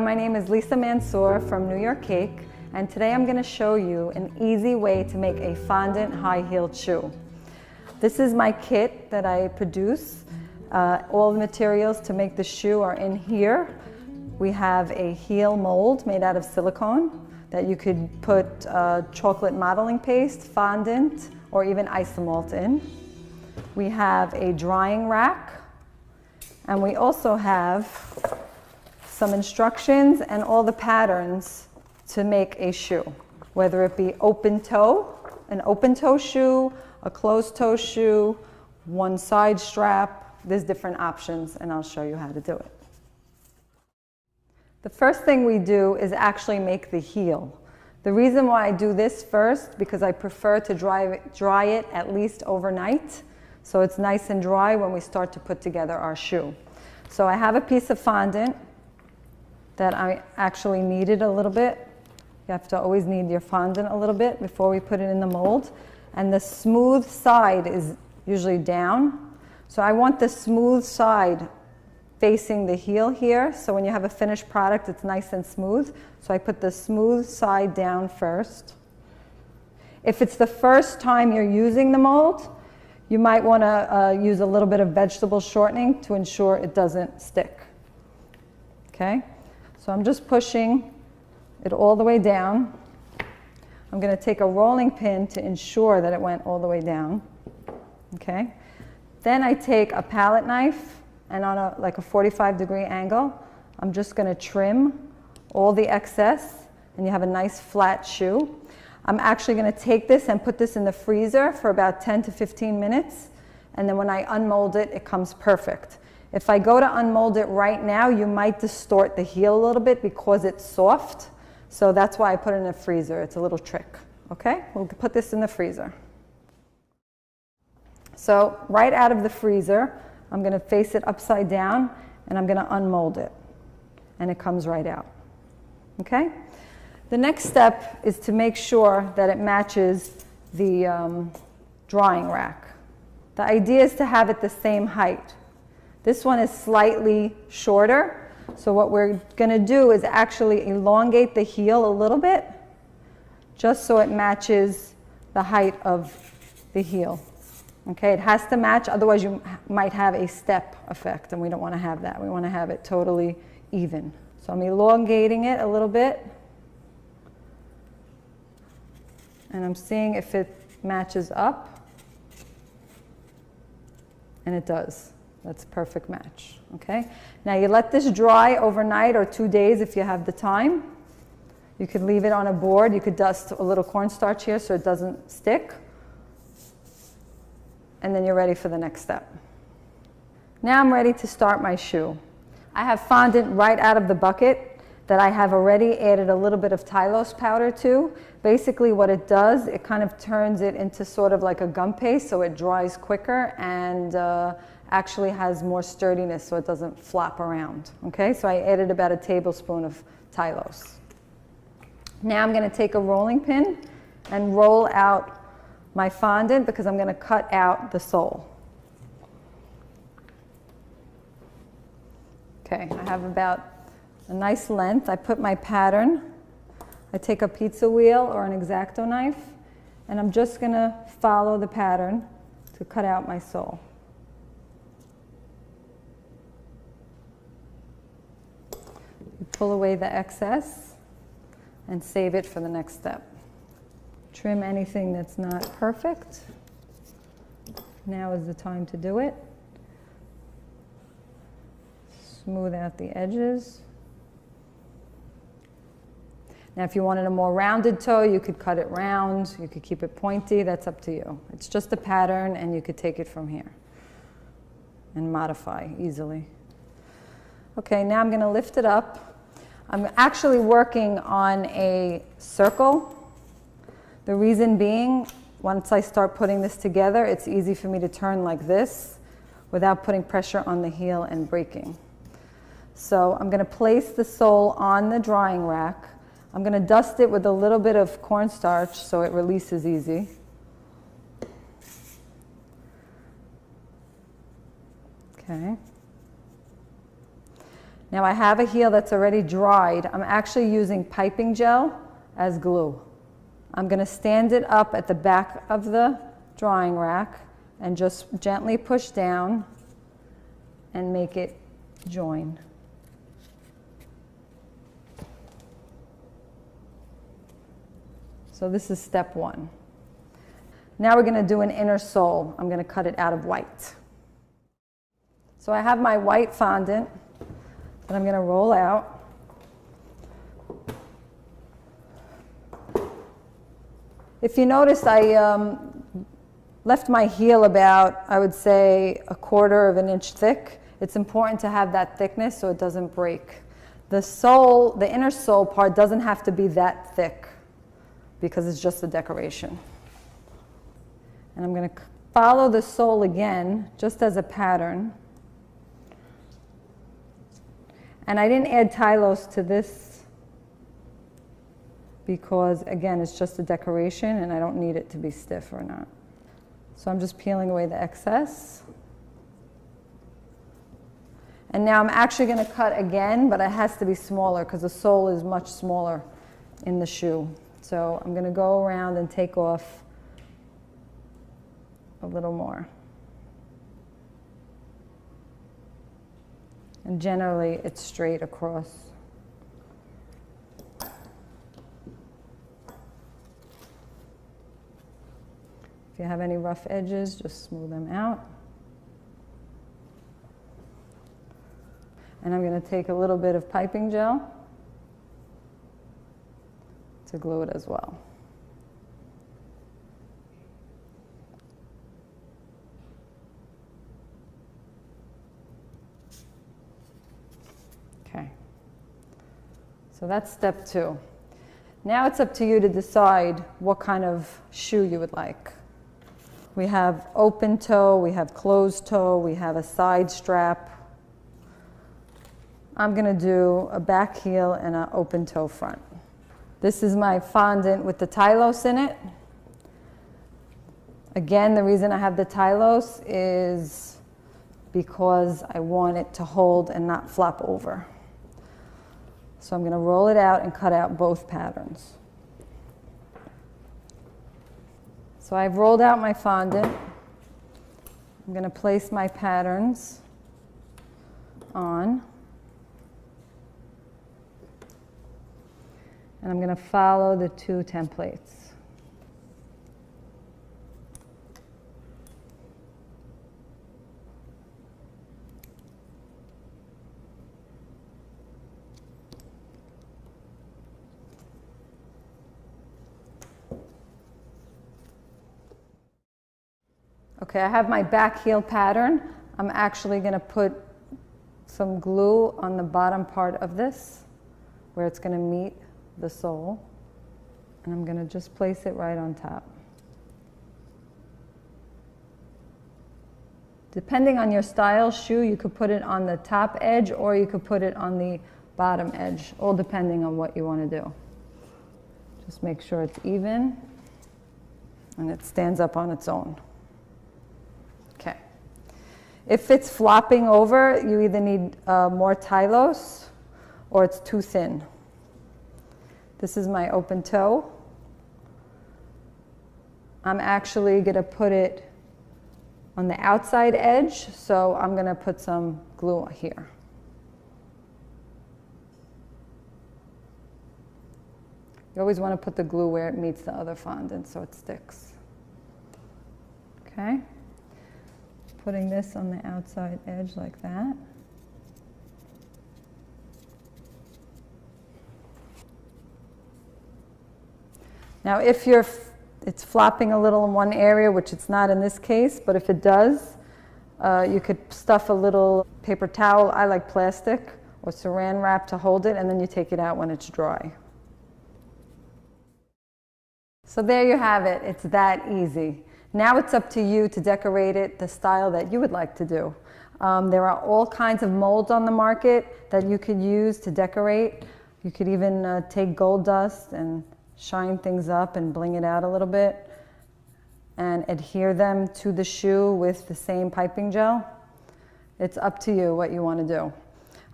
my name is Lisa Mansour from NYCake, and today I'm going to show you an easy way to make a fondant high-heeled shoe. This is my kit that I produce. All the materials to make the shoe are in here. We have a heel mold made out of silicone that you could put chocolate modeling paste, fondant, or even isomalt in. We have a drying rack, and we also have some instructions and all the patterns to make a shoe, whether it be open toe, an open toe shoe, a closed toe shoe, one side strap. There's different options, and I'll show you how to do it. The first thing we do is actually make the heel. The reason why I do this first, because I prefer to dry it at least overnight, so it's nice and dry when we start to put together our shoe. So I have a piece of fondant that I actually kneaded a little bit. You have to always knead your fondant a little bit before we put it in the mold. And the smooth side is usually down. So I want the smooth side facing the heel here. So when you have a finished product, it's nice and smooth. So I put the smooth side down first. If it's the first time you're using the mold, you might want to use a little bit of vegetable shortening to ensure it doesn't stick. Okay? So I'm just pushing it all the way down. I'm going to take a rolling pin to ensure that it went all the way down. Okay? Then I take a palette knife, and on like a 45-degree angle, I'm just going to trim all the excess, and you have a nice flat shoe. I'm actually going to take this and put this in the freezer for about 10 to 15 minutes, and then when I unmold it, it comes perfect. If I go to unmold it right now, you might distort the heel a little bit because it's soft. So that's why I put it in the freezer. It's a little trick. Okay? We'll put this in the freezer. So right out of the freezer, I'm going to face it upside down, and I'm going to unmold it. And it comes right out. Okay? The next step is to make sure that it matches the drying rack. The idea is to have it the same height. This one is slightly shorter, so what we're going to do is actually elongate the heel a little bit, just so it matches the height of the heel. Okay, it has to match, otherwise you might have a step effect, and we don't want to have that. We want to have it totally even. So I'm elongating it a little bit, and I'm seeing if it matches up, and it does. That's a perfect match, okay? Now you let this dry overnight or 2 days if you have the time. You could leave it on a board. You could dust a little cornstarch here so it doesn't stick. And then you're ready for the next step. Now I'm ready to start my shoe. I have fondant right out of the bucket that I have already added a little bit of Tylose powder to. Basically what it does, it kind of turns it into sort of like a gum paste, so it dries quicker and actually has more sturdiness so it doesn't flop around. Okay, so I added about a tablespoon of Tylose. Now I'm going to take a rolling pin and roll out my fondant because I'm going to cut out the sole. Okay, I have about a nice length. I put my pattern. I take a pizza wheel or an X-Acto knife, and I'm just going to follow the pattern to cut out my sole. You pull away the excess and save it for the next step. Trim anything that's not perfect. Now is the time to do it. Smooth out the edges. Now if you wanted a more rounded toe, you could cut it round, you could keep it pointy, that's up to you. It's just a pattern, and you could take it from here and modify easily. Okay, now I'm going to lift it up. I'm actually working on a circle. The reason being, once I start putting this together, it's easy for me to turn like this without putting pressure on the heel and breaking. So I'm going to place the sole on the drying rack. I'm going to dust it with a little bit of cornstarch so it releases easy. Okay. Now I have a heel that's already dried. I'm actually using piping gel as glue. I'm going to stand it up at the back of the drying rack and just gently push down and make it join. So this is step one. Now we're going to do an inner sole. I'm going to cut it out of white. So I have my white fondant that I'm going to roll out. If you notice, I left my heel about, I would say, 1/4 of an inch thick. It's important to have that thickness so it doesn't break. The sole, the inner sole part doesn't have to be that thick because it's just a decoration. And I'm going to follow the sole again, just as a pattern. And I didn't add Tylose to this because, again, it's just a decoration and I don't need it to be stiff or not. So I'm just peeling away the excess. And now I'm actually going to cut again, but it has to be smaller because the sole is much smaller in the shoe. So I'm going to go around and take off a little more. And generally it's straight across. If you have any rough edges, just smooth them out. And I'm going to take a little bit of piping gel to glue it as well. Okay. So that's step two. Now it's up to you to decide what kind of shoe you would like. We have open toe, we have closed toe, we have a side strap. I'm going to do a back heel and an open toe front. This is my fondant with the Tylose in it. Again, the reason I have the Tylose is because I want it to hold and not flop over. So I'm going to roll it out and cut out both patterns. So I've rolled out my fondant. I'm going to place my patterns on. And I'm going to follow the two templates. Okay, I have my back heel pattern. I'm actually going to put some glue on the bottom part of this where it's going to meet the sole, and I'm going to just place it right on top. Depending on your style shoe, you could put it on the top edge or you could put it on the bottom edge, all depending on what you want to do. Just make sure it's even and it stands up on its own. Okay. If it's flopping over, you either need more Tylose or it's too thin. This is my open toe. I'm actually going to put it on the outside edge, so I'm going to put some glue here. You always want to put the glue where it meets the other fondant so it sticks. Okay. Putting this on the outside edge like that. Now if it's flopping a little in one area, which it's not in this case, but if it does, you could stuff a little paper towel, I like plastic, or saran wrap to hold it, and then you take it out when it's dry. So there you have it, it's that easy. Now it's up to you to decorate it the style that you would like to do. There are all kinds of molds on the market that you could use to decorate. You could even take gold dust and shine things up and bling it out a little bit and adhere them to the shoe with the same piping gel. It's up to you what you want to do.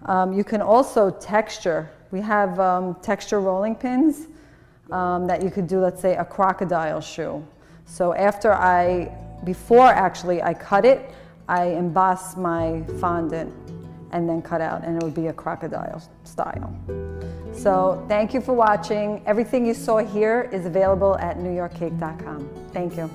You can also texture. We have texture rolling pins that you could do, let's say, a crocodile shoe. So before actually I cut it, I emboss my fondant and then cut out, and it would be a crocodile style. So thank you for watching. Everything you saw here is available at NYCake.com. Thank you.